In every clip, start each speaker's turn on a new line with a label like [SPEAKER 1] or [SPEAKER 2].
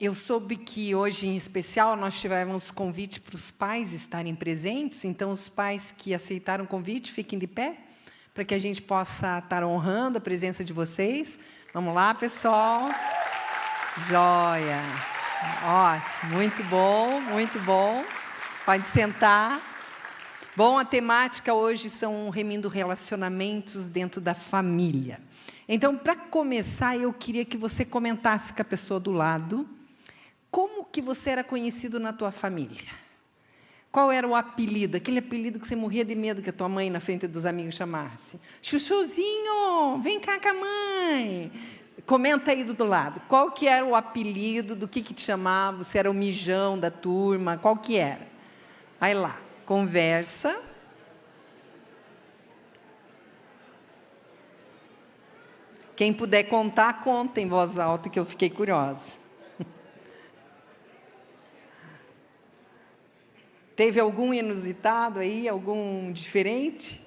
[SPEAKER 1] eu soube que hoje, em especial, nós tivemos convite para os pais estarem presentes, então os pais que aceitaram o convite, fiquem de pé, para que a gente possa estar honrando a presença de vocês. Vamos lá, pessoal. Joia. Ótimo, muito bom, muito bom. Pode sentar. Bom, a temática hoje são remindo relacionamentos dentro da família. Então, para começar, eu queria que você comentasse com a pessoa do lado como que você era conhecido na tua família. Qual era o apelido? Aquele apelido que você morria de medo que a tua mãe, na frente dos amigos, chamasse. Chuchuzinho, vem cá com a mãe. Comenta aí do lado. Qual que era o apelido, do que te chamava? Se era o mijão da turma, qual que era? Vai lá, conversa. Quem puder contar, conta em voz alta, que eu fiquei curiosa. Teve algum inusitado aí, algum diferente?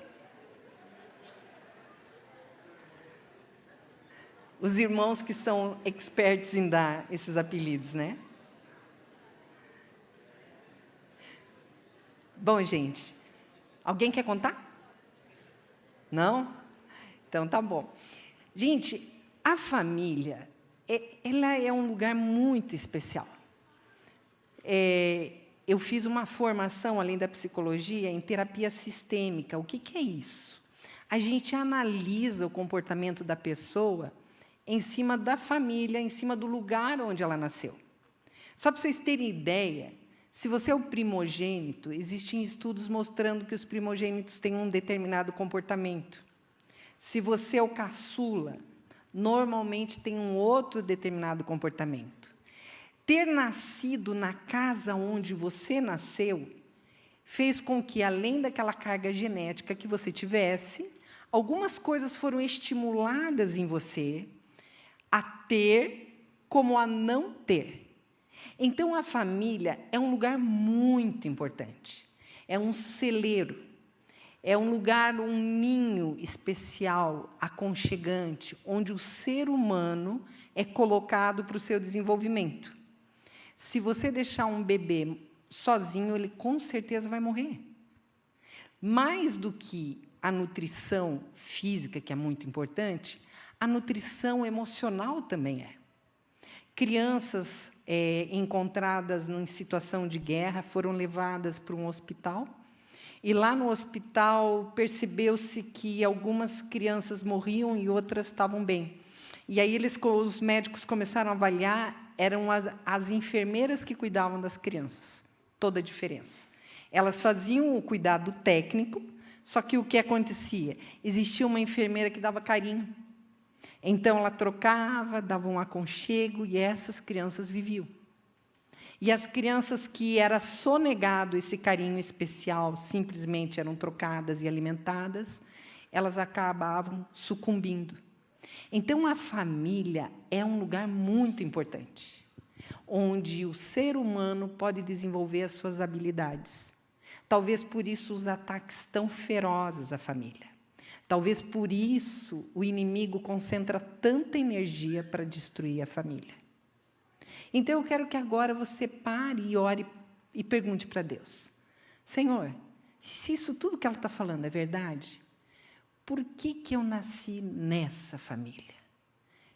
[SPEAKER 1] Os irmãos que são experts em dar esses apelidos, né? Bom, gente, alguém quer contar? Não? Então, tá bom. Gente, a família, ela é um lugar muito especial. Eu fiz uma formação, além da psicologia, em terapia sistêmica. O que é isso? A gente analisa o comportamento da pessoa em cima da família, em cima do lugar onde ela nasceu. Só para vocês terem ideia, se você é o primogênito, existem estudos mostrando que os primogênitos têm um determinado comportamento. Se você é o caçula, normalmente tem um outro determinado comportamento. Ter nascido na casa onde você nasceu fez com que, além daquela carga genética que você tivesse, algumas coisas foram estimuladas em você a ter como a não ter. Então, a família é um lugar muito importante. É um celeiro. É um lugar, um ninho especial, aconchegante, onde o ser humano é colocado para o seu desenvolvimento. Se você deixar um bebê sozinho, ele com certeza vai morrer. Mais do que a nutrição física, que é muito importante, a nutrição emocional também é. Crianças encontradas em situação de guerra foram levadas para um hospital, e lá no hospital percebeu-se que algumas crianças morriam e outras estavam bem. E aí os médicos começaram a avaliar, eram as enfermeiras que cuidavam das crianças, toda a diferença. Elas faziam o cuidado técnico, só que o que acontecia? Existia uma enfermeira que dava carinho. Então, ela trocava, dava um aconchego, e essas crianças viviam. E as crianças que era sonegado esse carinho especial, simplesmente eram trocadas e alimentadas, elas acabavam sucumbindo. Então, a família é um lugar muito importante, onde o ser humano pode desenvolver as suas habilidades. Talvez por isso os ataques tão ferozes à família. Talvez por isso o inimigo concentra tanta energia para destruir a família. Então, eu quero que agora você pare e ore e pergunte para Deus: Senhor, se isso tudo que ela está falando é verdade, por que eu nasci nessa família?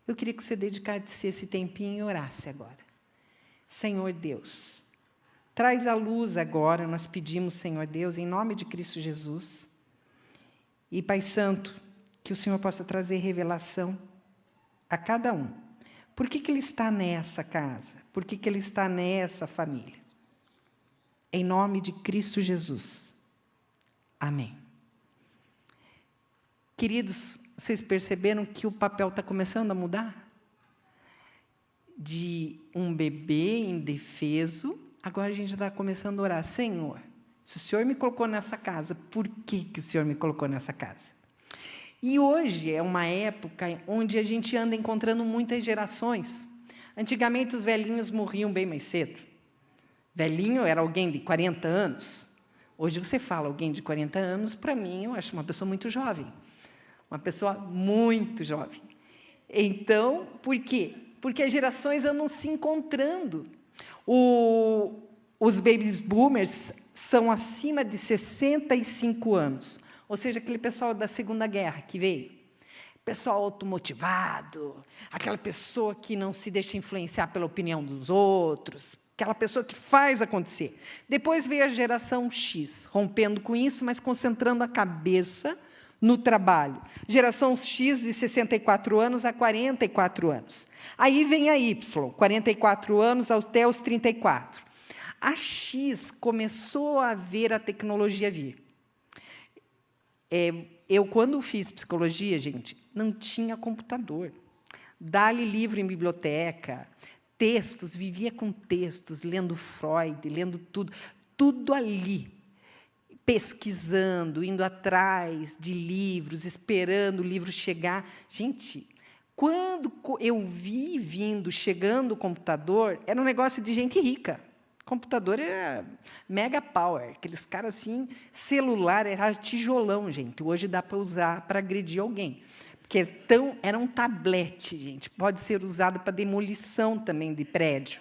[SPEAKER 1] Eu queria que você dedicasse esse tempinho e orasse agora. Senhor Deus, traz à luz agora, nós pedimos, Senhor Deus, em nome de Cristo Jesus, e Pai Santo, que o Senhor possa trazer revelação a cada um. Por que ele está nessa casa? Por que ele está nessa família? Em nome de Cristo Jesus. Amém. Queridos, vocês perceberam que o papel está começando a mudar? De um bebê indefeso, agora a gente está começando a orar. Senhor, se o Senhor me colocou nessa casa, por que o Senhor me colocou nessa casa? E hoje é uma época onde a gente anda encontrando muitas gerações. Antigamente, os velhinhos morriam bem mais cedo. Velhinho era alguém de 40 anos. Hoje, você fala alguém de 40 anos, para mim, eu acho uma pessoa muito jovem. Uma pessoa muito jovem. Então, por quê? Porque as gerações andam se encontrando. Os baby boomers são acima de 65 anos, ou seja, aquele pessoal da Segunda Guerra que veio. Pessoal automotivado, aquela pessoa que não se deixa influenciar pela opinião dos outros, aquela pessoa que faz acontecer. Depois veio a geração X, rompendo com isso, mas concentrando a cabeça no trabalho. Geração X de 64 anos a 44 anos. Aí vem a Y, 44 anos até os 34. A X começou a ver a tecnologia vir. Eu, quando fiz psicologia, gente, não tinha computador. Dá-lhe livro em biblioteca, textos, vivia com textos, lendo Freud, lendo tudo ali, pesquisando, indo atrás de livros, esperando o livro chegar. Gente, quando eu vi chegando o computador, era um negócio de gente rica. Computador era mega power, aqueles caras assim, celular era tijolão, gente. Hoje dá para usar para agredir alguém. Porque era um tablete, gente. Pode ser usado para demolição também de prédio.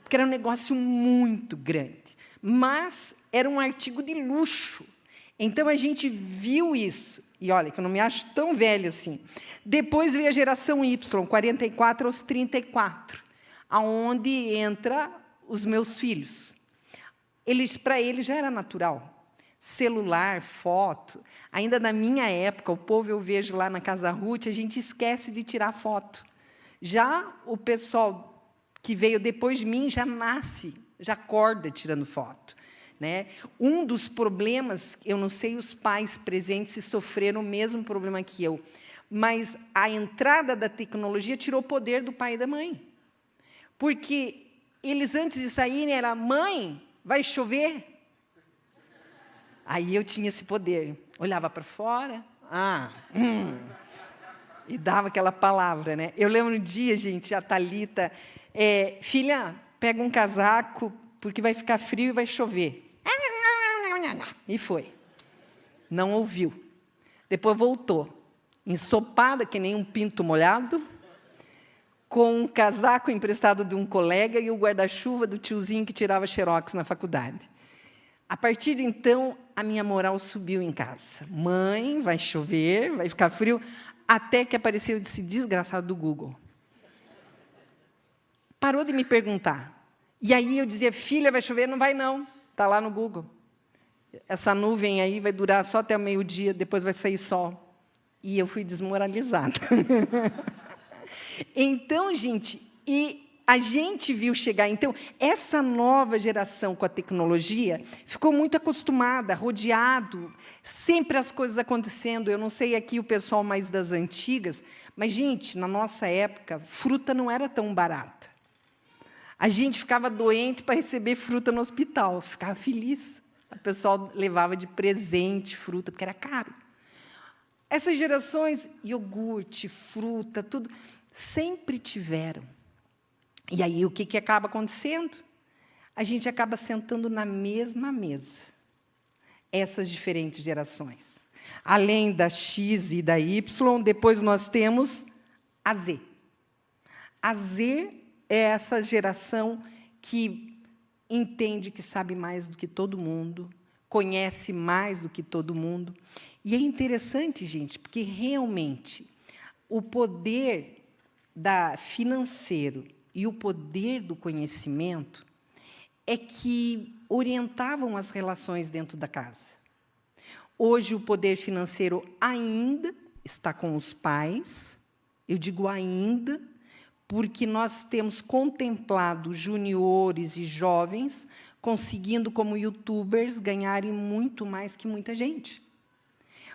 [SPEAKER 1] Porque era um negócio muito grande. Mas era um artigo de luxo. Então, a gente viu isso. E, olha, que eu não me acho tão velha assim. Depois veio a geração Y, 44 aos 34, aonde entra os meus filhos. Para eles já era natural. Celular, foto. Ainda na minha época, o povo, eu vejo lá na Casa Ruth, a gente esquece de tirar foto. Já o pessoal que veio depois de mim já nasce, já acorda tirando foto. Né? Um dos problemas, eu não sei os pais presentes se sofreram o mesmo problema que eu, mas a entrada da tecnologia tirou o poder do pai e da mãe. Porque eles, antes de saírem, era: mãe, vai chover? Aí eu tinha esse poder. Olhava para fora, e dava aquela palavra. Né? Eu lembro um dia, gente, a Thalita, filha, pega um casaco, porque vai ficar frio e vai chover. E foi. Não ouviu. Depois voltou, ensopada, que nem um pinto molhado, com um casaco emprestado de um colega e o guarda-chuva do tiozinho que tirava xerox na faculdade. A partir de então, a minha moral subiu em casa. Mãe, vai chover, vai ficar frio, até que apareceu esse desgraçado do Google. Parou de me perguntar. E aí eu dizia: filha, vai chover? Não vai, não. Está lá no Google. Essa nuvem aí vai durar só até o meio-dia, depois vai sair sol. E eu fui desmoralizada. Então, gente, a gente viu chegar. Então, essa nova geração com a tecnologia ficou muito acostumada, rodeado, sempre as coisas acontecendo. Eu não sei aqui o pessoal mais das antigas, mas, gente, na nossa época, fruta não era tão barata. A gente ficava doente para receber fruta no hospital, ficava feliz. O pessoal levava de presente fruta, porque era caro. Essas gerações, iogurte, fruta, tudo, sempre tiveram. E aí, o que acaba acontecendo? A gente acaba sentando na mesma mesa, essas diferentes gerações. Além da X e da Y, depois nós temos a Z. A Z é essa geração que entende que sabe mais do que todo mundo, conhece mais do que todo mundo. E é interessante, gente, porque, realmente, o poder financeiro e o poder do conhecimento é que orientavam as relações dentro da casa. Hoje, o poder financeiro ainda está com os pais. Eu digo ainda, porque nós temos contemplado juniores e jovens conseguindo, como youtubers, ganharem muito mais que muita gente.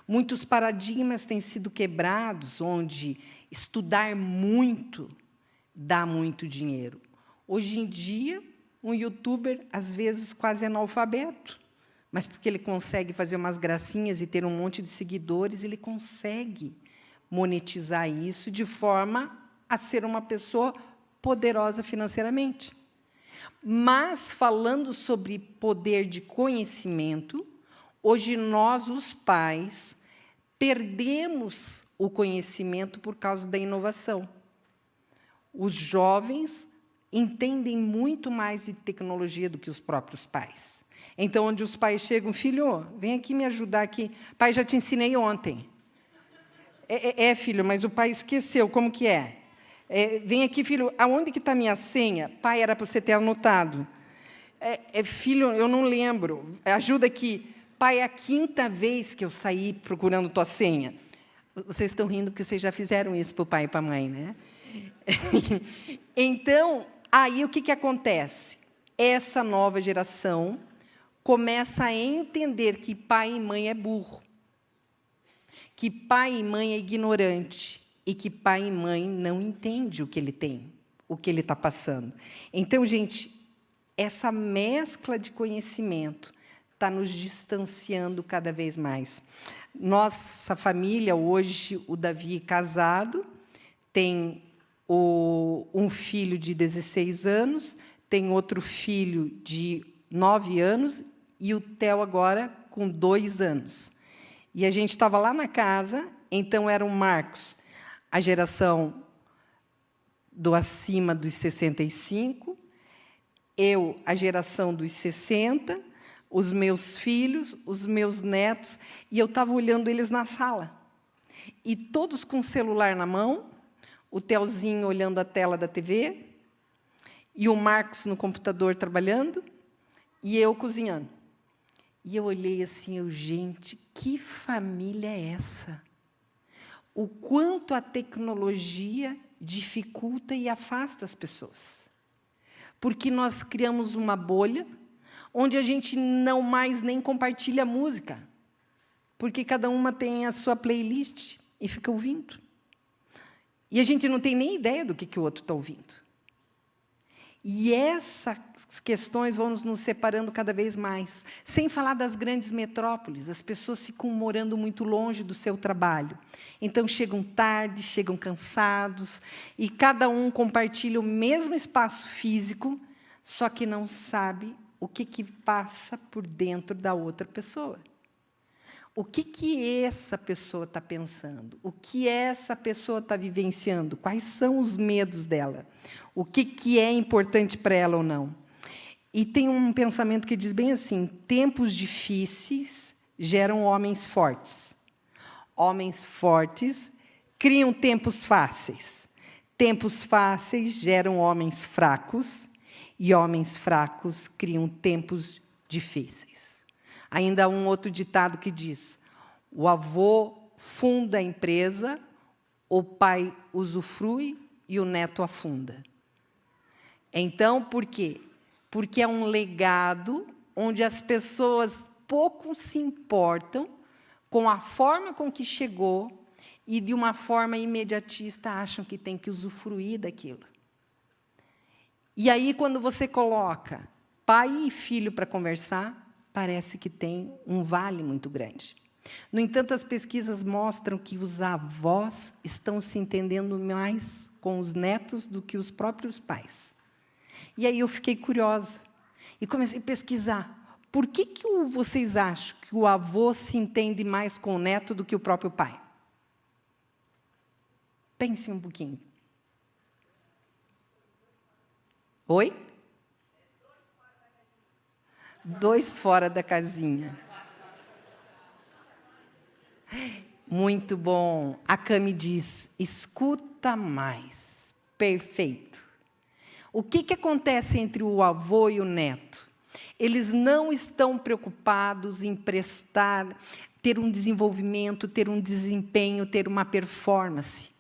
[SPEAKER 1] Muitos paradigmas têm sido quebrados, onde estudar muito dá muito dinheiro. Hoje em dia, um youtuber, às vezes, quase analfabeto, mas porque ele consegue fazer umas gracinhas e ter um monte de seguidores, ele consegue monetizar isso de forma a ser uma pessoa poderosa financeiramente. Mas, falando sobre poder de conhecimento, hoje nós, os pais, perdemos o conhecimento por causa da inovação. Os jovens entendem muito mais de tecnologia do que os próprios pais. Então, onde os pais chegam, filho, vem aqui me ajudar aqui. Pai, já te ensinei ontem. Filho, mas o pai esqueceu, como que é? Vem aqui, filho, aonde que está a minha senha? Pai, era para você ter anotado. Filho, eu não lembro. Ajuda aqui. Pai, é a 5ª vez que eu saí procurando tua senha. Vocês estão rindo porque vocês já fizeram isso para o pai e para a mãe, né? Então, aí o que acontece? Essa nova geração começa a entender que pai e mãe é burro, que pai e mãe é ignorante e que pai e mãe não entende o que ele tem, o que ele está passando. Então, gente, essa mescla de conhecimento está nos distanciando cada vez mais. Nossa família, hoje, o Davi casado, tem um filho de 16 anos, tem outro filho de 9 anos e o Theo agora com 2 anos. E a gente estava lá na casa, então era o Marcos, a geração do acima dos 65, eu, a geração dos 60, os meus filhos, os meus netos, e eu estava olhando eles na sala. E todos com o celular na mão, o Telzinho olhando a tela da TV, e o Marcos no computador trabalhando, e eu cozinhando. E eu olhei assim, gente, que família é essa? O quanto a tecnologia dificulta e afasta as pessoas. Porque nós criamos uma bolha onde a gente não mais nem compartilha música, porque cada uma tem a sua playlist e fica ouvindo. E a gente não tem nem ideia do que o outro está ouvindo. E essas questões vão nos separando cada vez mais. Sem falar das grandes metrópoles, as pessoas ficam morando muito longe do seu trabalho. Então, chegam tarde, chegam cansados, e cada um compartilha o mesmo espaço físico, só que não sabe o que passa por dentro da outra pessoa. O que essa pessoa está pensando? O que essa pessoa está vivenciando? Quais são os medos dela? O que é importante para ela ou não? E tem um pensamento que diz bem assim, tempos difíceis geram homens fortes. Homens fortes criam tempos fáceis. Tempos fáceis geram homens fracos. E homens fracos criam tempos difíceis. Ainda há um outro ditado que diz, o avô funda a empresa, o pai usufrui e o neto afunda. Então, por quê? Porque é um legado onde as pessoas pouco se importam com a forma com que chegou e, de uma forma imediatista, acham que tem que usufruir daquilo. E aí, quando você coloca pai e filho para conversar, parece que tem um vale muito grande. No entanto, as pesquisas mostram que os avós estão se entendendo mais com os netos do que os próprios pais. E aí eu fiquei curiosa e comecei a pesquisar. Por que vocês acham que o avô se entende mais com o neto do que o próprio pai? Pensem um pouquinho. Oi? 2 fora da casinha. Muito bom. A Cami diz, escuta mais. Perfeito. O que acontece entre o avô e o neto? Eles não estão preocupados em ter um desenvolvimento, ter um desempenho, ter uma performance.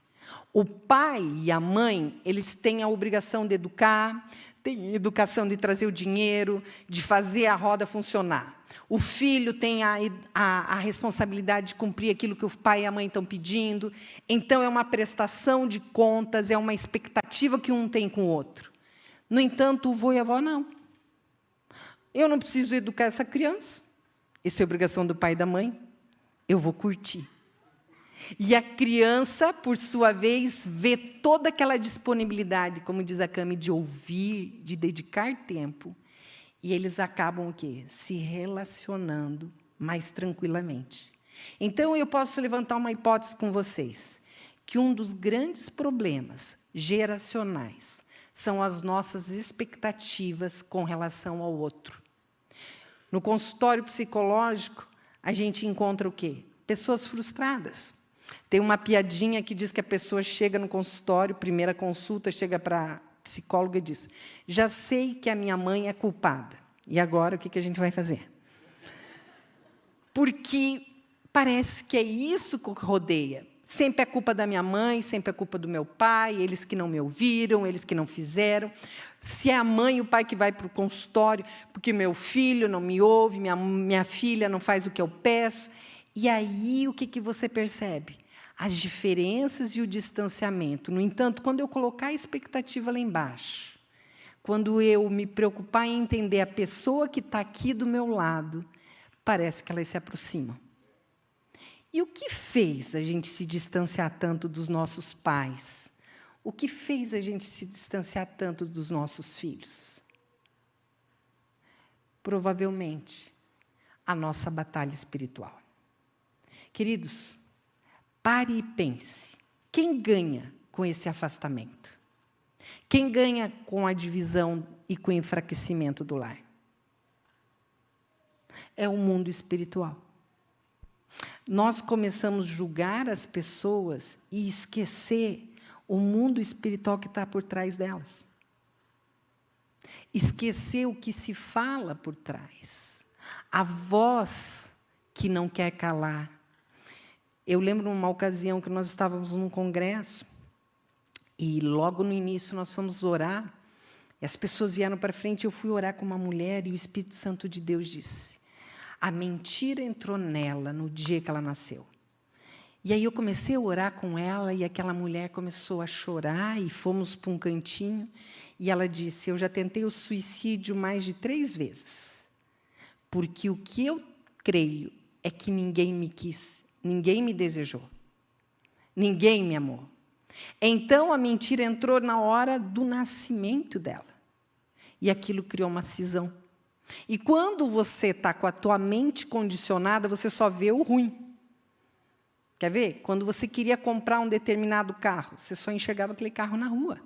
[SPEAKER 1] O pai e a mãe, eles têm a obrigação de educar, têm a educação de trazer o dinheiro, de fazer a roda funcionar. O filho tem a responsabilidade de cumprir aquilo que o pai e a mãe estão pedindo. Então, é uma prestação de contas, é uma expectativa que um tem com o outro. No entanto, o avô e a avó, não. Eu não preciso educar essa criança. Isso é obrigação do pai e da mãe. Eu vou curtir. E a criança, por sua vez, vê toda aquela disponibilidade, como diz a Cami, de ouvir, de dedicar tempo. E eles acabam o quê? Se relacionando mais tranquilamente. Então, eu posso levantar uma hipótese com vocês, que um dos grandes problemas geracionais. São as nossas expectativas com relação ao outro. No consultório psicológico, a gente encontra o quê? Pessoas frustradas. Tem uma piadinha que diz que a pessoa chega no consultório, primeira consulta, chega para a psicóloga e diz: já sei que a minha mãe é culpada. E agora, o que a gente vai fazer? Porque parece que é isso que rodeia. Sempre é culpa da minha mãe, sempre é culpa do meu pai, eles que não me ouviram, eles que não fizeram. Se é a mãe e o pai que vai para o consultório, porque meu filho não me ouve, minha filha não faz o que eu peço. E aí, o que você percebe? As diferenças e o distanciamento. No entanto, quando eu colocar a expectativa lá embaixo, quando eu me preocupar em entender a pessoa que está aqui do meu lado, parece que elas se aproximam. E o que fez a gente se distanciar tanto dos nossos pais? O que fez a gente se distanciar tanto dos nossos filhos? Provavelmente, a nossa batalha espiritual. Queridos, pare e pense. Quem ganha com esse afastamento? Quem ganha com a divisão e com o enfraquecimento do lar? É o mundo espiritual. Nós começamos a julgar as pessoas e esquecer o mundo espiritual que está por trás delas. Esquecer o que se fala por trás. A voz que não quer calar. Eu lembro numa ocasião que nós estávamos num congresso e logo no início nós fomos orar e as pessoas vieram para frente e eu fui orar com uma mulher e o Espírito Santo de Deus disse: a mentira entrou nela no dia que ela nasceu. E aí eu comecei a orar com ela e aquela mulher começou a chorar e fomos para um cantinho e ela disse: eu já tentei o suicídio mais de 3 vezes, porque o que eu creio é que ninguém me quis, ninguém me desejou, ninguém me amou. Então a mentira entrou na hora do nascimento dela e aquilo criou uma cisão. E quando você está com a tua mente condicionada, você só vê o ruim. Quer ver? Quando você queria comprar um determinado carro, você só enxergava aquele carro na rua.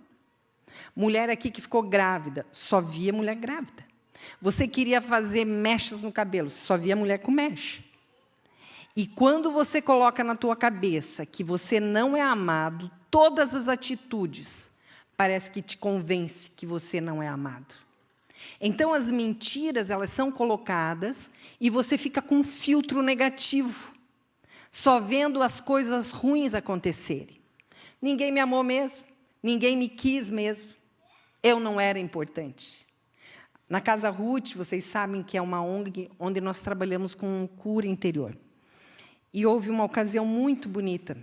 [SPEAKER 1] Mulher aqui que ficou grávida, só via mulher grávida. Você queria fazer mechas no cabelo, você só via mulher com mecha. E quando você coloca na tua cabeça que você não é amado, todas as atitudes parece que te convence que você não é amado. Então, as mentiras, elas são colocadas e você fica com um filtro negativo, só vendo as coisas ruins acontecerem. Ninguém me amou mesmo, ninguém me quis mesmo, eu não era importante. Na Casa Ruth, vocês sabem que é uma ONG onde nós trabalhamos com cura interior. E houve uma ocasião muito bonita.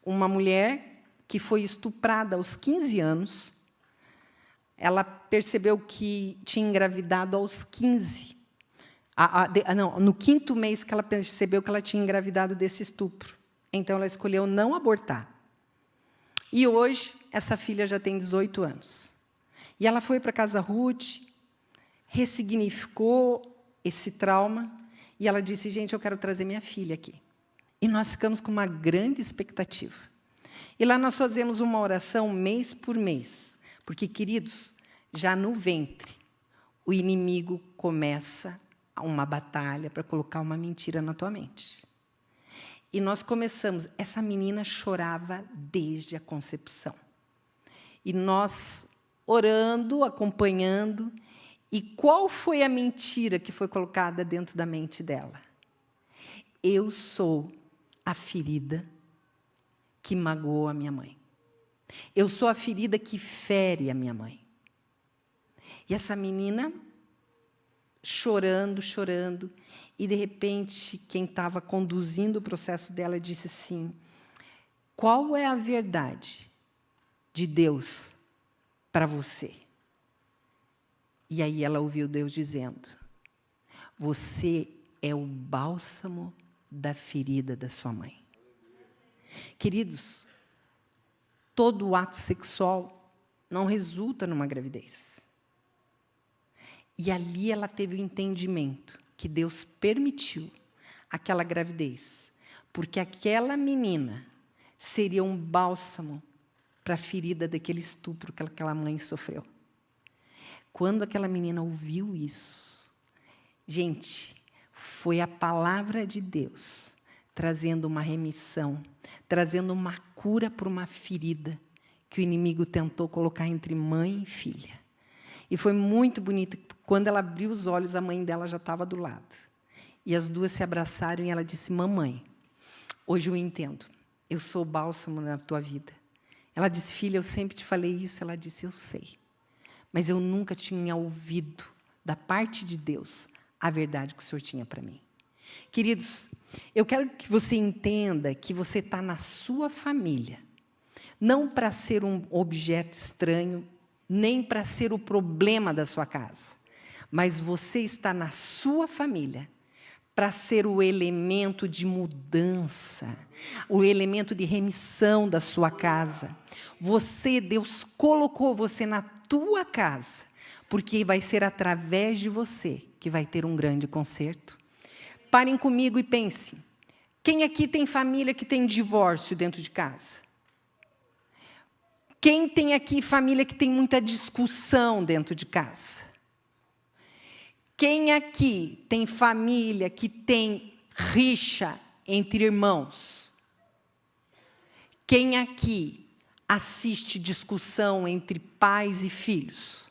[SPEAKER 1] Uma mulher que foi estuprada aos 15 anos, ela percebeu que tinha engravidado aos 15. No 5º mês que ela percebeu que ela tinha engravidado desse estupro. Então, ela escolheu não abortar. E hoje, essa filha já tem 18 anos. E ela foi para a Casa Ruth, ressignificou esse trauma, e ela disse: gente, eu quero trazer minha filha aqui. E nós ficamos com uma grande expectativa. E lá nós fazemos uma oração mês por mês. Porque, queridos, já no ventre, o inimigo começa uma batalha para colocar uma mentira na tua mente. E nós começamos, essa menina chorava desde a concepção. E nós orando, acompanhando, e qual foi a mentira que foi colocada dentro da mente dela? Eu sou a ferida que magoou a minha mãe. Eu sou a ferida que fere a minha mãe. E essa menina, chorando, chorando, e, de repente, quem estava conduzindo o processo dela disse assim: qual é a verdade de Deus para você? E aí ela ouviu Deus dizendo: você é o bálsamo da ferida da sua mãe. Queridos, todo ato sexual não resulta numa gravidez. E ali ela teve o entendimento que Deus permitiu aquela gravidez, porque aquela menina seria um bálsamo para a ferida daquele estupro que aquela mãe sofreu. Quando aquela menina ouviu isso, gente, foi a palavra de Deus trazendo uma remissão, trazendo uma cura para uma ferida que o inimigo tentou colocar entre mãe e filha. E foi muito bonito. Quando ela abriu os olhos, a mãe dela já estava do lado. E as duas se abraçaram e ela disse: mamãe, hoje eu entendo. Eu sou o bálsamo na tua vida. Ela disse: filha, eu sempre te falei isso. Ela disse: eu sei. Mas eu nunca tinha ouvido da parte de Deus a verdade que o Senhor tinha para mim. Queridos, eu quero que você entenda que você está na sua família, não para ser um objeto estranho, nem para ser o problema da sua casa, mas você está na sua família para ser o elemento de mudança, o elemento de remissão da sua casa. Deus colocou você na tua casa, porque vai ser através de você que vai ter um grande conserto. Parem comigo e pensem. Quem aqui tem família que tem divórcio dentro de casa? Quem tem aqui família que tem muita discussão dentro de casa? Quem aqui tem família que tem rixa entre irmãos? Quem aqui assiste discussão entre pais e filhos?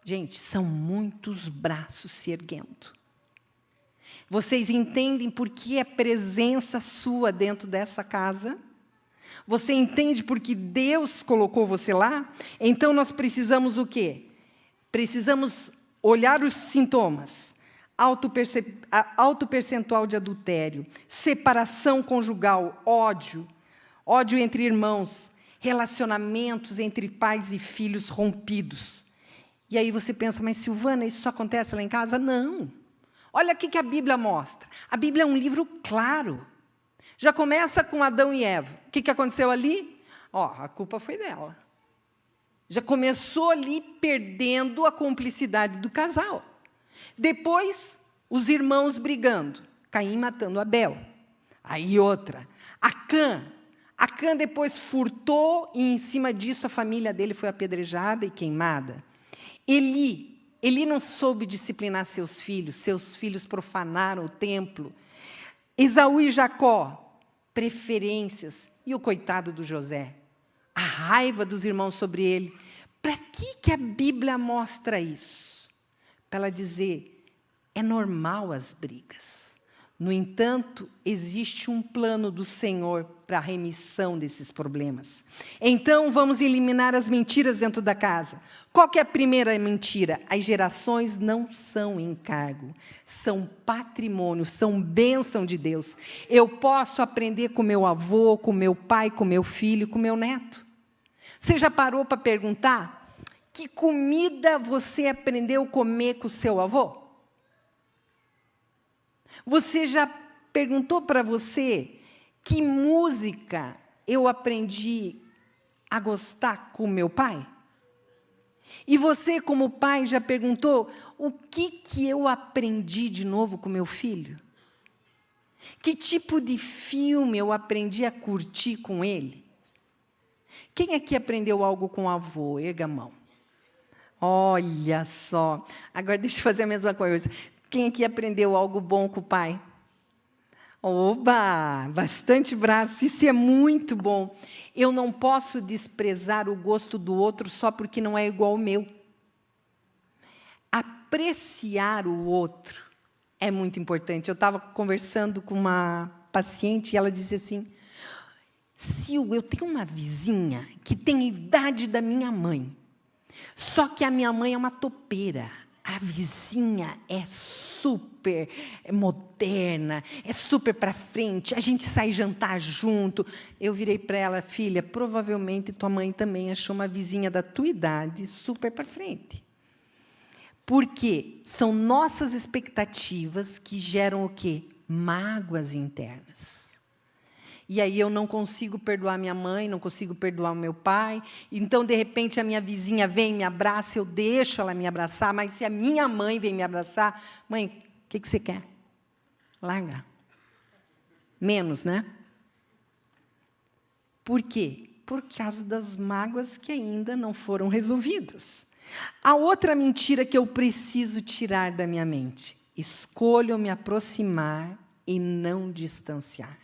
[SPEAKER 1] Gente, são muitos braços se erguendo. Vocês entendem por que é presença sua dentro dessa casa? Você entende por que Deus colocou você lá? Então, nós precisamos o quê? Precisamos olhar os sintomas. Alto percentual de adultério, separação conjugal, ódio entre irmãos, relacionamentos entre pais e filhos rompidos. E aí você pensa: mas Silvana, isso só acontece lá em casa? Não. Olha o que a Bíblia mostra. A Bíblia é um livro claro. Já começa com Adão e Eva. O que aconteceu ali? A culpa foi dela. Já começou ali perdendo a cumplicidade do casal. Depois, os irmãos brigando. Caim matando Abel. Aí outra. Acã depois furtou e, em cima disso, a família dele foi apedrejada e queimada. Eli não soube disciplinar seus filhos profanaram o templo. Esaú e Jacó, preferências. E o coitado do José, a raiva dos irmãos sobre ele. Para que a Bíblia mostra isso? Para ela dizer: é normal as brigas. No entanto, existe um plano do Senhor para a remissão desses problemas. Então, vamos eliminar as mentiras dentro da casa. Qual que é a primeira mentira? As gerações não são encargo, são patrimônio, são bênção de Deus. Eu posso aprender com meu avô, com meu pai, com meu filho, com meu neto. Você já parou para perguntar que comida você aprendeu a comer com o seu avô? Você já perguntou para você que música eu aprendi a gostar com meu pai? E você, como pai, já perguntou o que eu aprendi de novo com meu filho? Que tipo de filme eu aprendi a curtir com ele? Quem aqui aprendeu algo com o avô? Erga a mão. Olha só. Agora deixa eu fazer a mesma coisa. Quem aqui aprendeu algo bom com o pai? Oba! Bastante braço. Isso é muito bom. Eu não posso desprezar o gosto do outro só porque não é igual ao meu. Apreciar o outro é muito importante. Eu estava conversando com uma paciente e ela disse assim: Sil, eu tenho uma vizinha que tem a idade da minha mãe. Só que a minha mãe é uma topeira. A vizinha é super moderna, é super para frente, a gente sai jantar junto. Eu virei para ela: filha, provavelmente tua mãe também achou uma vizinha da tua idade super para frente. Porque são nossas expectativas que geram o quê? Mágoas internas. E aí eu não consigo perdoar minha mãe, não consigo perdoar o meu pai. Então, de repente, a minha vizinha vem, me abraça, eu deixo ela me abraçar, mas se a minha mãe vem me abraçar, mãe, o que você quer? Larga. Menos, né? Por quê? por causa das mágoas que ainda não foram resolvidas. A outra mentira que eu preciso tirar da minha mente: escolho me aproximar e não distanciar.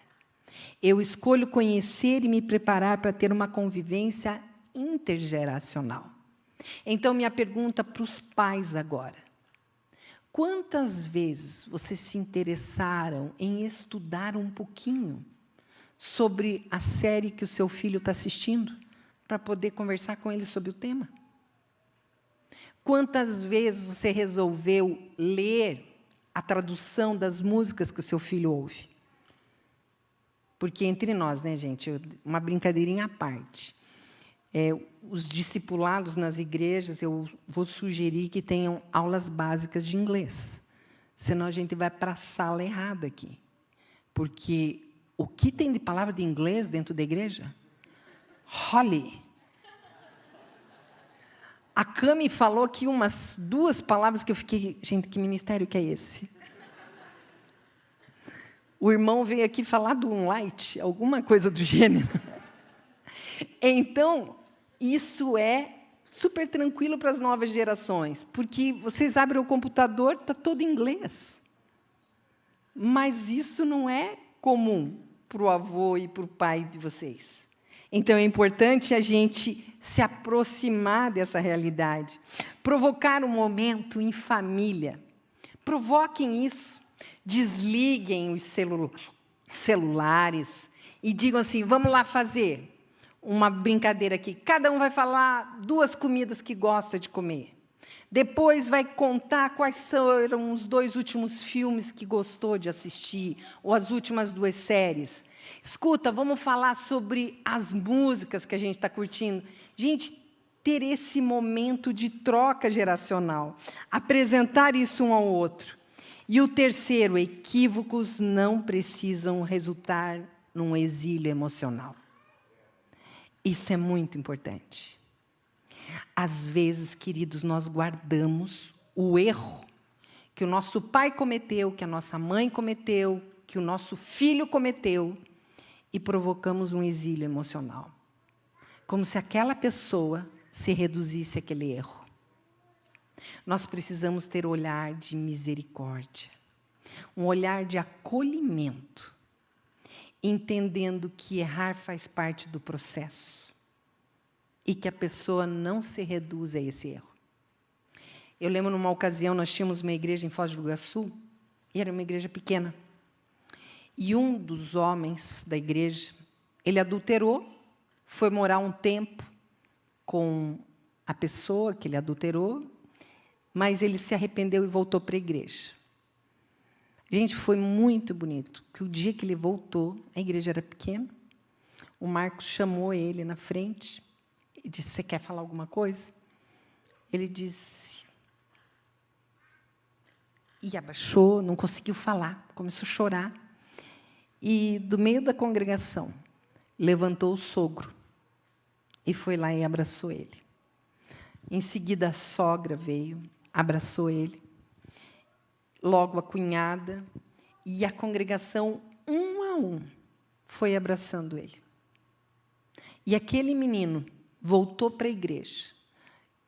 [SPEAKER 1] Eu escolho conhecer e me preparar para ter uma convivência intergeracional. Então, minha pergunta para os pais agora: quantas vezes vocês se interessaram em estudar um pouquinho sobre a série que o seu filho está assistindo, para poder conversar com ele sobre o tema? Quantas vezes você resolveu ler a tradução das músicas que o seu filho ouve? Porque entre nós, né, gente, uma brincadeirinha à parte. Os discipulados nas igrejas, eu vou sugerir que tenham aulas básicas de inglês. Senão a gente vai para a sala errada aqui. Porque o que tem de palavra de inglês dentro da igreja? Holly. A Cami falou aqui umas 2 palavras que eu fiquei... Gente, que ministério que é esse? O irmão veio aqui falar do Moonlight, alguma coisa do gênero. Então, isso é super tranquilo para as novas gerações, porque vocês abrem o computador, está todo em inglês. Mas isso não é comum para o avô e para o pai de vocês. Então, é importante a gente se aproximar dessa realidade. Provocar um momento em família. Provoquem isso. Desliguem os celulares e digam assim: vamos lá fazer uma brincadeira aqui. Cada um vai falar 2 comidas que gosta de comer. Depois vai contar quais foram os 2 últimos filmes que gostou de assistir, ou as últimas 2 séries. Escuta, vamos falar sobre as músicas que a gente está curtindo. Gente, ter esse momento de troca geracional. Apresentar isso um ao outro. E o terceiro: equívocos não precisam resultar num exílio emocional. Isso é muito importante. Às vezes, queridos, nós guardamos o erro que o nosso pai cometeu, que a nossa mãe cometeu, que o nosso filho cometeu, e provocamos um exílio emocional. Como se aquela pessoa se reduzisse àquele erro. Nós precisamos ter olhar de misericórdia, um olhar de acolhimento, entendendo que errar faz parte do processo e que a pessoa não se reduz a esse erro. Eu lembro, numa ocasião, nós tínhamos uma igreja em Foz do Iguaçu, e era uma igreja pequena. E um dos homens da igreja, ele adulterou, foi morar um tempo com a pessoa que ele adulterou, mas ele se arrependeu e voltou para a igreja. Gente, foi muito bonito, porque o dia que ele voltou, a igreja era pequena, o Marcos chamou ele na frente e disse: você quer falar alguma coisa? Ele disse... E abaixou, não conseguiu falar, começou a chorar. E, do meio da congregação, levantou o sogro e foi lá e abraçou ele. Em seguida, a sogra veio, abraçou ele, logo a cunhada, e a congregação, um a um, foi abraçando ele. E aquele menino voltou para a igreja,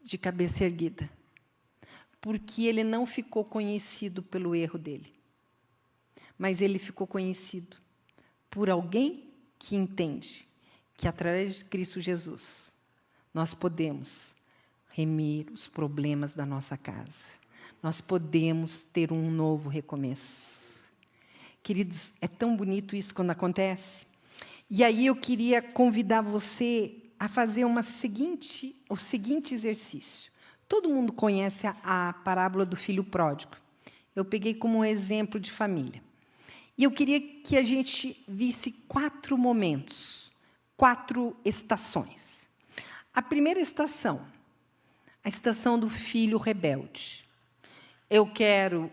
[SPEAKER 1] de cabeça erguida, porque ele não ficou conhecido pelo erro dele, mas ele ficou conhecido por alguém que entende que, através de Cristo Jesus, nós podemos remir os problemas da nossa casa. Nós podemos ter um novo recomeço. Queridos, é tão bonito isso quando acontece. E aí eu queria convidar você a fazer o seguinte exercício. Todo mundo conhece a parábola do filho pródigo. Eu peguei como um exemplo de família. E eu queria que a gente visse 4 momentos, 4 estações. A primeira estação, a estação do filho rebelde. Eu quero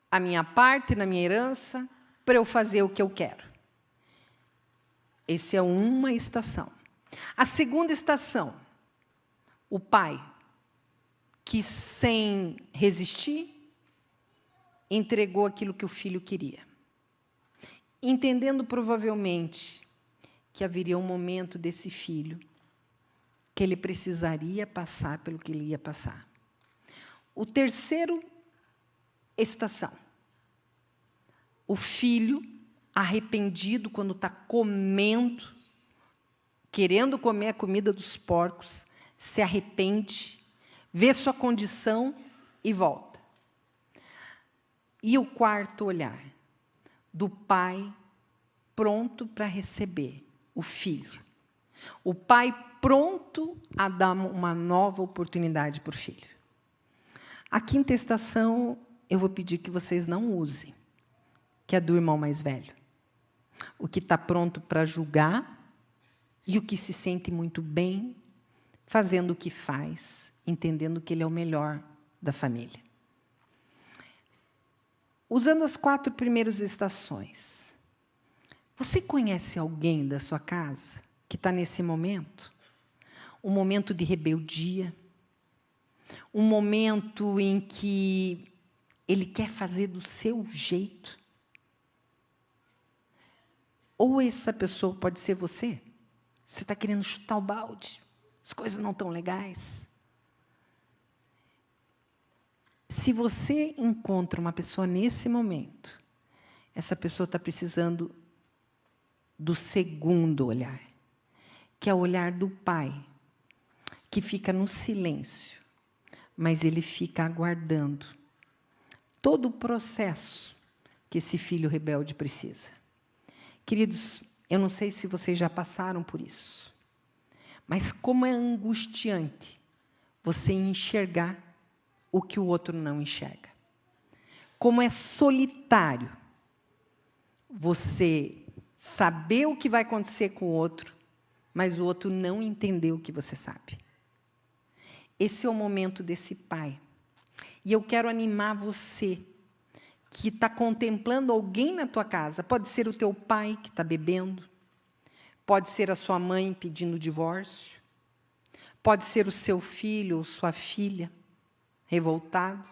[SPEAKER 1] a minha parte na minha herança para eu fazer o que eu quero. Essa é uma estação. A segunda estação, o pai, que sem resistir, entregou aquilo que o filho queria. Entendendo provavelmente que haveria um momento desse filho que ele precisaria passar pelo que ele ia passar. O terceiro estação. O filho arrependido quando está comendo, querendo comer a comida dos porcos, se arrepende, vê sua condição e volta. E o quarto olhar, do pai pronto para receber o filho. O pai pronto a dar uma nova oportunidade para o filho. A quinta estação, eu vou pedir que vocês não usem, que é do irmão mais velho. O que está pronto para julgar e o que se sente muito bem, fazendo o que faz, entendendo que ele é o melhor da família. Usando as 4 primeiras estações, você conhece alguém da sua casa que está nesse momento? Um momento de rebeldia, um momento em que ele quer fazer do seu jeito? Ou essa pessoa pode ser você? Você está querendo chutar o balde, as coisas não estão legais. Se você encontra uma pessoa nesse momento, essa pessoa está precisando do segundo olhar, que é o olhar do pai, que fica no silêncio, mas ele fica aguardando todo o processo que esse filho rebelde precisa. Queridos, eu não sei se vocês já passaram por isso, mas como é angustiante você enxergar o que o outro não enxerga. Como é solitário você saber o que vai acontecer com o outro, mas o outro não entender o que você sabe. Esse é o momento desse pai. E eu quero animar você que está contemplando alguém na tua casa. Pode ser o teu pai que está bebendo, pode ser a sua mãe pedindo divórcio, pode ser o seu filho ou sua filha revoltado.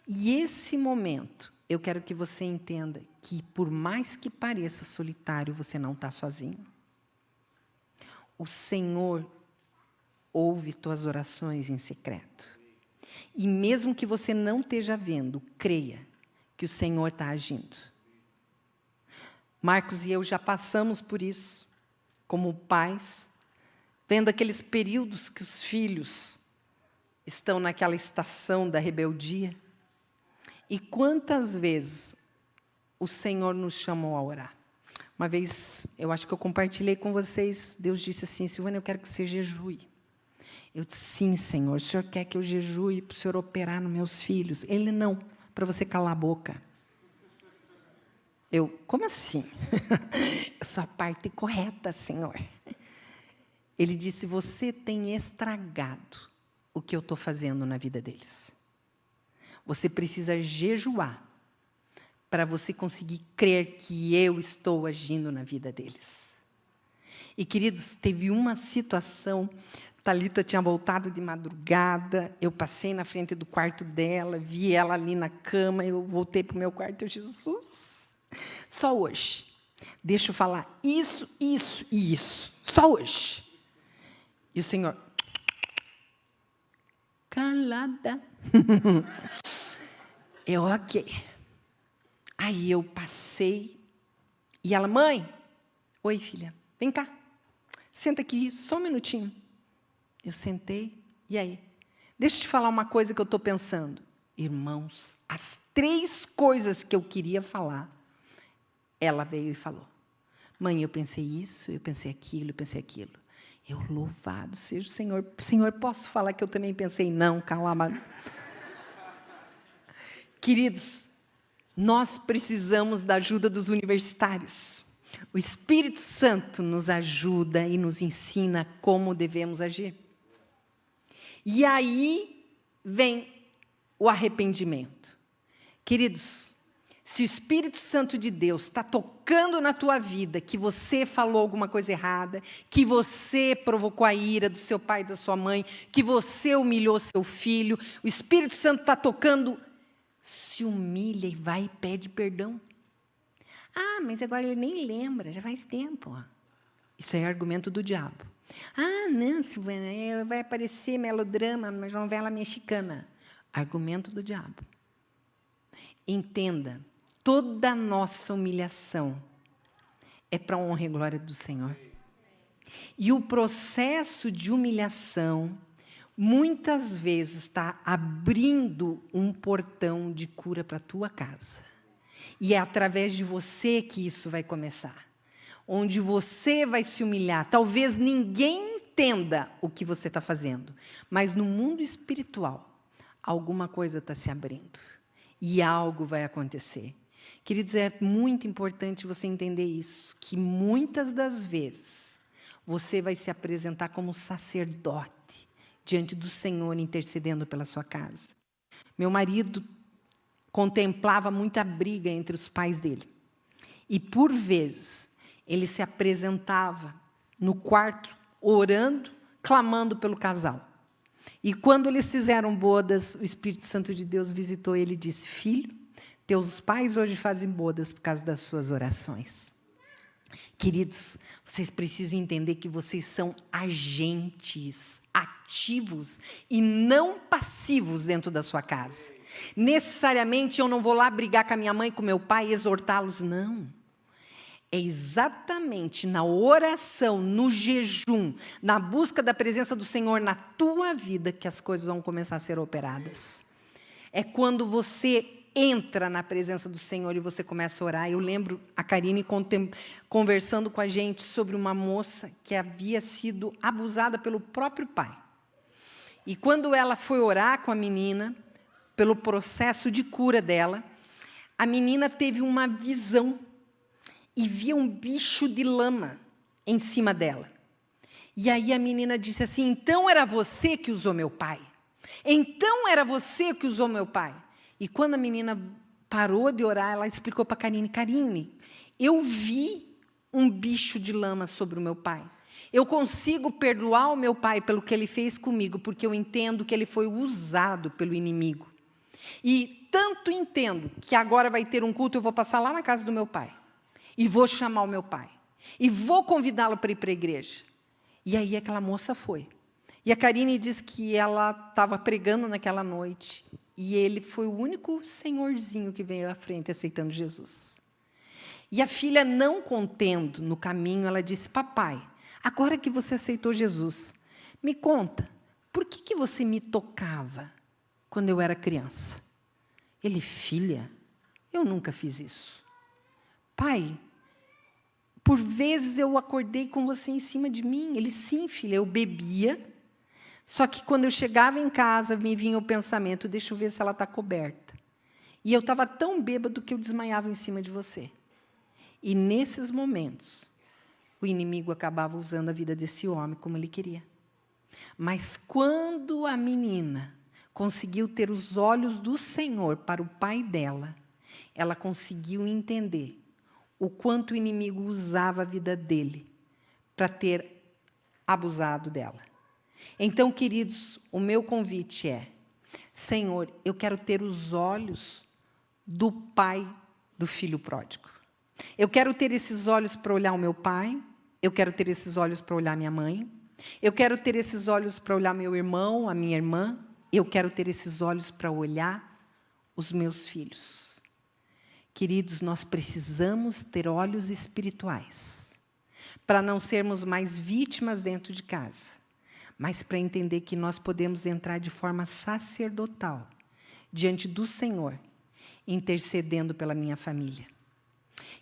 [SPEAKER 1] E esse momento, eu quero que você entenda que, por mais que pareça solitário, você não está sozinho. O Senhor ouve tuas orações em secreto. E mesmo que você não esteja vendo, creia que o Senhor está agindo. Marcos e eu já passamos por isso, como pais, vendo aqueles períodos que os filhos estão naquela estação da rebeldia. E quantas vezes o Senhor nos chamou a orar? Uma vez, eu acho que eu compartilhei com vocês, Deus disse assim: Silvana, eu quero que você jejue. Eu disse: sim, Senhor, o Senhor quer que eu jejue para o Senhor operar nos meus filhos? Ele: não, para você calar a boca. Eu: como assim? Eu sou a parte correta, Senhor. Ele disse: você tem estragado o que eu estou fazendo na vida deles. Você precisa jejuar para você conseguir crer que eu estou agindo na vida deles. E, queridos, teve uma situação, Thalita tinha voltado de madrugada, eu passei na frente do quarto dela, vi ela ali na cama, eu voltei para o meu quarto, eu: Jesus, só hoje, deixa eu falar isso, isso e isso, só hoje. E o Senhor: calada. Eu: ok. Aí eu passei, e ela: mãe, oi, filha, vem cá, senta aqui, só um minutinho. Eu sentei, e aí? Deixa eu te falar uma coisa que eu estou pensando. Irmãos, as 3 coisas que eu queria falar, ela veio e falou. Mãe, eu pensei isso, eu pensei aquilo, eu pensei aquilo. Eu: louvado seja o Senhor. Senhor, posso falar que eu também pensei? Não, calma. Queridos, nós precisamos da ajuda dos universitários. O Espírito Santo nos ajuda e nos ensina como devemos agir. E aí vem o arrependimento. Queridos, se o Espírito Santo de Deus está tocando na tua vida, que você falou alguma coisa errada, que você provocou a ira do seu pai e da sua mãe, que você humilhou seu filho, o Espírito Santo está tocando, se humilha e vai e pede perdão. Ah, mas agora ele nem lembra, já faz tempo. Isso é argumento do diabo. Ah, não, Silvana, vai aparecer melodrama, uma novela mexicana. Argumento do diabo. Entenda, toda a nossa humilhação é para a honra e glória do Senhor. E o processo de humilhação, muitas vezes, está abrindo um portão de cura para a tua casa. E é através de você que isso vai começar. Onde você vai se humilhar. Talvez ninguém entenda o que você está fazendo, mas no mundo espiritual, alguma coisa está se abrindo. E algo vai acontecer. Queridos, é muito importante você entender isso, que muitas das vezes você vai se apresentar como sacerdote diante do Senhor, intercedendo pela sua casa. Meu marido contemplava muita briga entre os pais dele. E, por vezes, ele se apresentava no quarto, orando, clamando pelo casal. E quando eles fizeram bodas, o Espírito Santo de Deus visitou ele e disse: filho, teus pais hoje fazem bodas por causa das suas orações. Queridos, vocês precisam entender que vocês são agentes ativos e não passivos dentro da sua casa. Necessariamente eu não vou lá brigar com a minha mãe e com meu pai e exortá-los, não. É exatamente na oração, no jejum, na busca da presença do Senhor na tua vida que as coisas vão começar a ser operadas. É quando você entra na presença do Senhor e você começa a orar. Eu lembro a Karine conversando com a gente sobre uma moça que havia sido abusada pelo próprio pai. E quando ela foi orar com a menina, pelo processo de cura dela, a menina teve uma visão e via um bicho de lama em cima dela. E aí a menina disse assim: então era você que usou meu pai? Então era você que usou meu pai? E quando a menina parou de orar, ela explicou para a Karine: Karine, eu vi um bicho de lama sobre o meu pai. Eu consigo perdoar o meu pai pelo que ele fez comigo, porque eu entendo que ele foi usado pelo inimigo. E tanto entendo que agora vai ter um culto, eu vou passar lá na casa do meu pai. E vou chamar o meu pai. E vou convidá-lo para ir para a igreja. E aí aquela moça foi. E a Karine diz que ela estava pregando naquela noite. E ele foi o único senhorzinho que veio à frente aceitando Jesus. E a filha, não contendo no caminho, ela disse: papai, agora que você aceitou Jesus, me conta, por que você me tocava quando eu era criança? Ele: filha, eu nunca fiz isso. Pai, por vezes eu acordei com você em cima de mim. Ele: sim, filha, eu bebia. Só que quando eu chegava em casa, me vinha o pensamento: deixa eu ver se ela está coberta. E eu estava tão bêbado que eu desmaiava em cima de você. E nesses momentos, o inimigo acabava usando a vida desse homem como ele queria. Mas quando a menina conseguiu ter os olhos do Senhor para o pai dela, ela conseguiu entender o quanto o inimigo usava a vida dele para ter abusado dela. Então, queridos, o meu convite é: Senhor, eu quero ter os olhos do pai do filho pródigo. Eu quero ter esses olhos para olhar o meu pai, eu quero ter esses olhos para olhar minha mãe, eu quero ter esses olhos para olhar meu irmão, a minha irmã, eu quero ter esses olhos para olhar os meus filhos. Queridos, nós precisamos ter olhos espirituais para não sermos mais vítimas dentro de casa, mas para entender que nós podemos entrar de forma sacerdotal diante do Senhor, intercedendo pela minha família.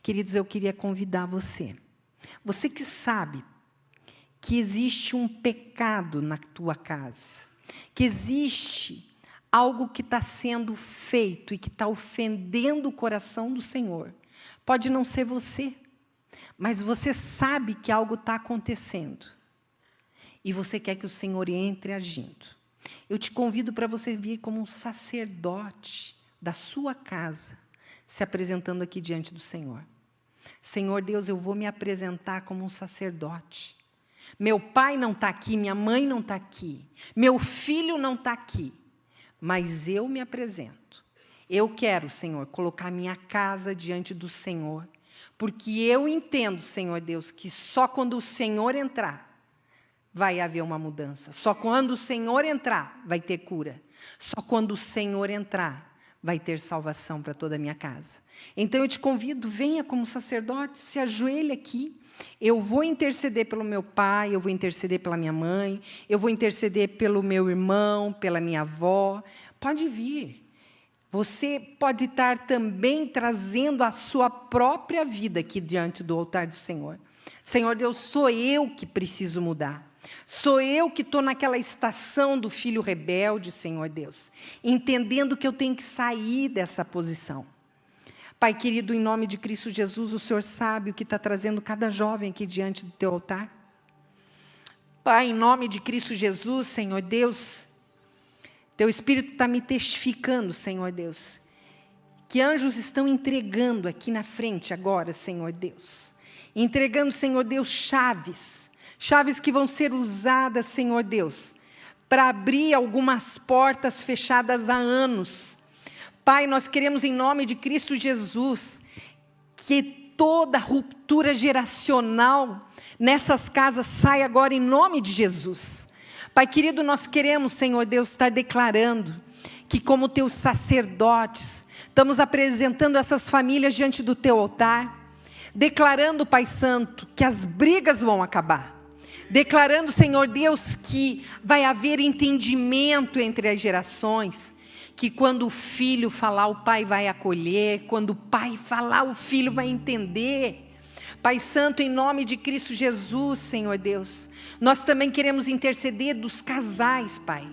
[SPEAKER 1] Queridos, eu queria convidar você que sabe que existe um pecado na tua casa, que existe algo que está sendo feito e que está ofendendo o coração do Senhor. Pode não ser você, mas você sabe que algo está acontecendo. E você quer que o Senhor entre agindo. Eu te convido para você vir como um sacerdote da sua casa, se apresentando aqui diante do Senhor. Senhor Deus, eu vou me apresentar como um sacerdote. Meu pai não está aqui, minha mãe não está aqui, meu filho não está aqui, mas eu me apresento. Eu quero, Senhor, colocar minha casa diante do Senhor, Porque eu entendo, Senhor Deus, que só quando o Senhor entrar, vai haver uma mudança. Só quando o Senhor entrar, vai ter cura. Só quando o Senhor entrar, vai ter salvação para toda a minha casa. Então eu te convido, venha como sacerdote, se ajoelhe aqui. Eu vou interceder pelo meu pai, eu vou interceder pela minha mãe, eu vou interceder pelo meu irmão, pela minha avó. Pode vir. Você pode estar também trazendo a sua própria vida aqui diante do altar do Senhor. Senhor Deus, sou eu que preciso mudar. Sou eu que estou naquela estação do filho rebelde, Senhor Deus, entendendo que eu tenho que sair dessa posição. Pai querido, em nome de Cristo Jesus, o Senhor sabe o que está trazendo cada jovem aqui diante do teu altar. Pai, em nome de Cristo Jesus, Senhor Deus, teu Espírito está me testificando, Senhor Deus, que anjos estão entregando aqui na frente agora, Senhor Deus. Entregando, Senhor Deus, chaves que vão ser usadas, Senhor Deus, para abrir algumas portas fechadas há anos. Pai, nós queremos, em nome de Cristo Jesus, que toda ruptura geracional nessas casas saia agora em nome de Jesus. Pai querido, nós queremos, Senhor Deus, estar declarando que como teus sacerdotes, estamos apresentando essas famílias diante do teu altar, declarando, Pai Santo, que as brigas vão acabar. Declarando, Senhor Deus, que vai haver entendimento entre as gerações, que quando o filho falar, o pai vai acolher, quando o pai falar, o filho vai entender. Pai Santo, em nome de Cristo Jesus, Senhor Deus, nós também queremos interceder dos casais, Pai.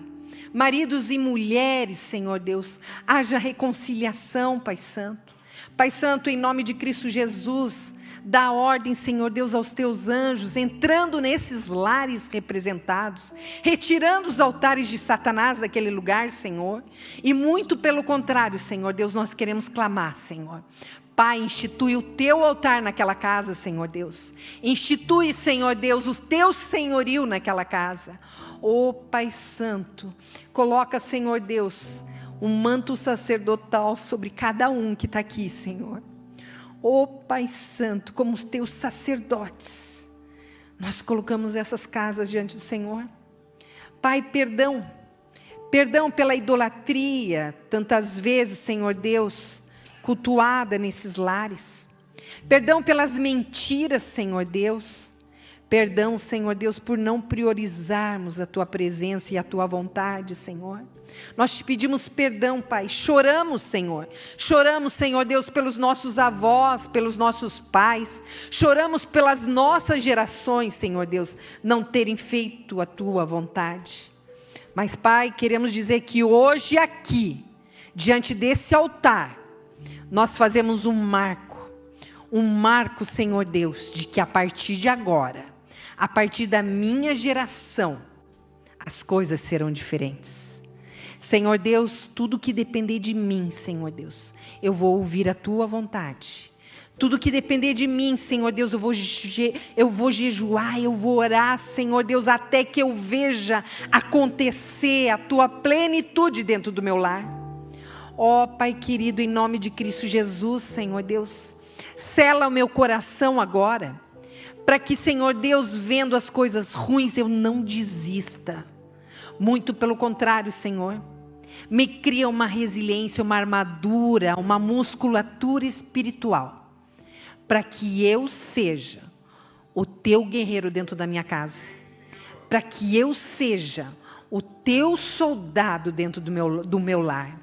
[SPEAKER 1] Maridos e mulheres, Senhor Deus, haja reconciliação, Pai Santo. Pai Santo, em nome de Cristo Jesus, dá ordem, Senhor Deus, aos teus anjos, entrando nesses lares representados, retirando os altares de Satanás daquele lugar, Senhor. E muito pelo contrário, Senhor Deus, nós queremos clamar, Senhor. Pai, institui o teu altar naquela casa, Senhor Deus. Institui, Senhor Deus, o teu senhorio naquela casa. Ó Pai Santo, coloca, Senhor Deus, um manto sacerdotal sobre cada um que está aqui, Senhor. Ó Pai Santo, como os teus sacerdotes, nós colocamos essas casas diante do Senhor. Pai, perdão pela idolatria, tantas vezes, Senhor Deus, cultuada nesses lares. Perdão pelas mentiras, Senhor Deus. Perdão, Senhor Deus, por não priorizarmos a Tua presença e a Tua vontade, Senhor. Nós te pedimos perdão, Pai. Choramos, Senhor. Choramos, Senhor Deus, pelos nossos avós, pelos nossos pais. Choramos pelas nossas gerações, Senhor Deus, não terem feito a Tua vontade. Mas, Pai, queremos dizer que hoje aqui, diante desse altar, nós fazemos um marco, Senhor Deus, de que a partir de agora, a partir da minha geração, as coisas serão diferentes. Senhor Deus, tudo que depender de mim, Senhor Deus, eu vou ouvir a Tua vontade. Tudo que depender de mim, Senhor Deus, eu vou jejuar, eu vou orar, Senhor Deus, até que eu veja acontecer a Tua plenitude dentro do meu lar. Ó Pai querido, em nome de Cristo Jesus, Senhor Deus, sela o meu coração agora, para que, Senhor Deus, vendo as coisas ruins, eu não desista. Muito pelo contrário, Senhor, me cria uma resiliência, uma armadura, uma musculatura espiritual, para que eu seja o Teu guerreiro dentro da minha casa, para que eu seja o Teu soldado dentro do meu lar.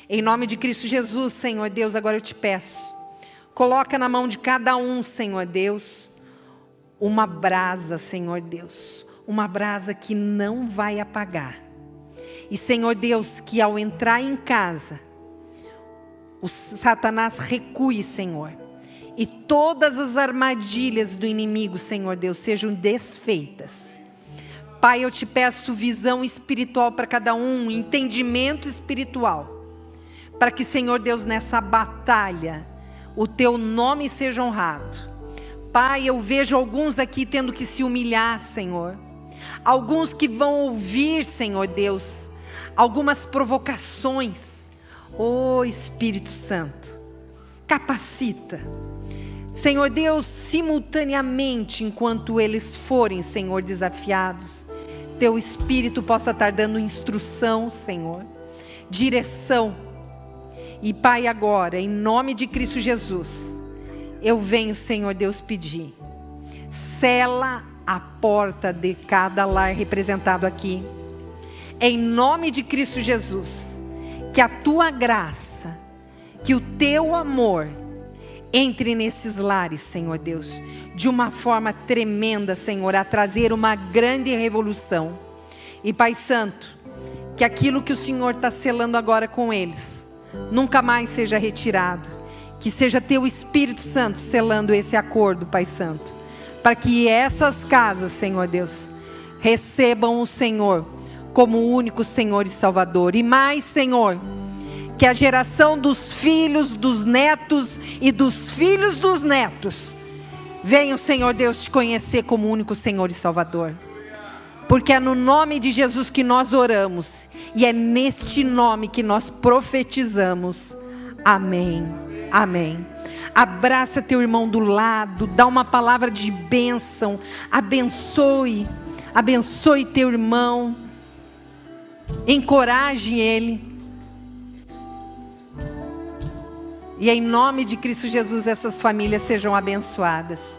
[SPEAKER 1] Em nome de Cristo Jesus, Senhor Deus, agora eu te peço, coloca na mão de cada um, Senhor Deus, uma brasa, Senhor Deus, uma brasa que não vai apagar. E, Senhor Deus, que ao entrar em casa, o Satanás recue, Senhor, e todas as armadilhas do inimigo, Senhor Deus, sejam desfeitas. Pai, eu te peço visão espiritual para cada um, entendimento espiritual, para que, Senhor Deus, nessa batalha, o Teu nome seja honrado. Pai, eu vejo alguns aqui tendo que se humilhar, Senhor. Alguns que vão ouvir, Senhor Deus, algumas provocações. Ó Espírito Santo, capacita. Senhor Deus, simultaneamente, enquanto eles forem, Senhor, desafiados, Teu Espírito possa estar dando instrução, Senhor, direção. E Pai, agora, em nome de Cristo Jesus, eu venho, Senhor Deus, pedir, sela a porta de cada lar representado aqui, em nome de Cristo Jesus, que a Tua graça, que o Teu amor, entre nesses lares, Senhor Deus, de uma forma tremenda, Senhor, a trazer uma grande revolução. E Pai Santo, que aquilo que o Senhor está selando agora com eles, nunca mais seja retirado. Que seja Teu Espírito Santo selando esse acordo, Pai Santo. Para que essas casas, Senhor Deus, recebam o Senhor como o único Senhor e Salvador. E mais, Senhor, que a geração dos filhos, dos netos e dos filhos dos netos venham, Senhor Deus, te conhecer como único Senhor e Salvador. Porque é no nome de Jesus que nós oramos e é neste nome que nós profetizamos. Amém. Amém. Abraça teu irmão do lado, dá uma palavra de bênção, abençoe teu irmão, encoraje ele. E em nome de Cristo Jesus, essas famílias sejam abençoadas.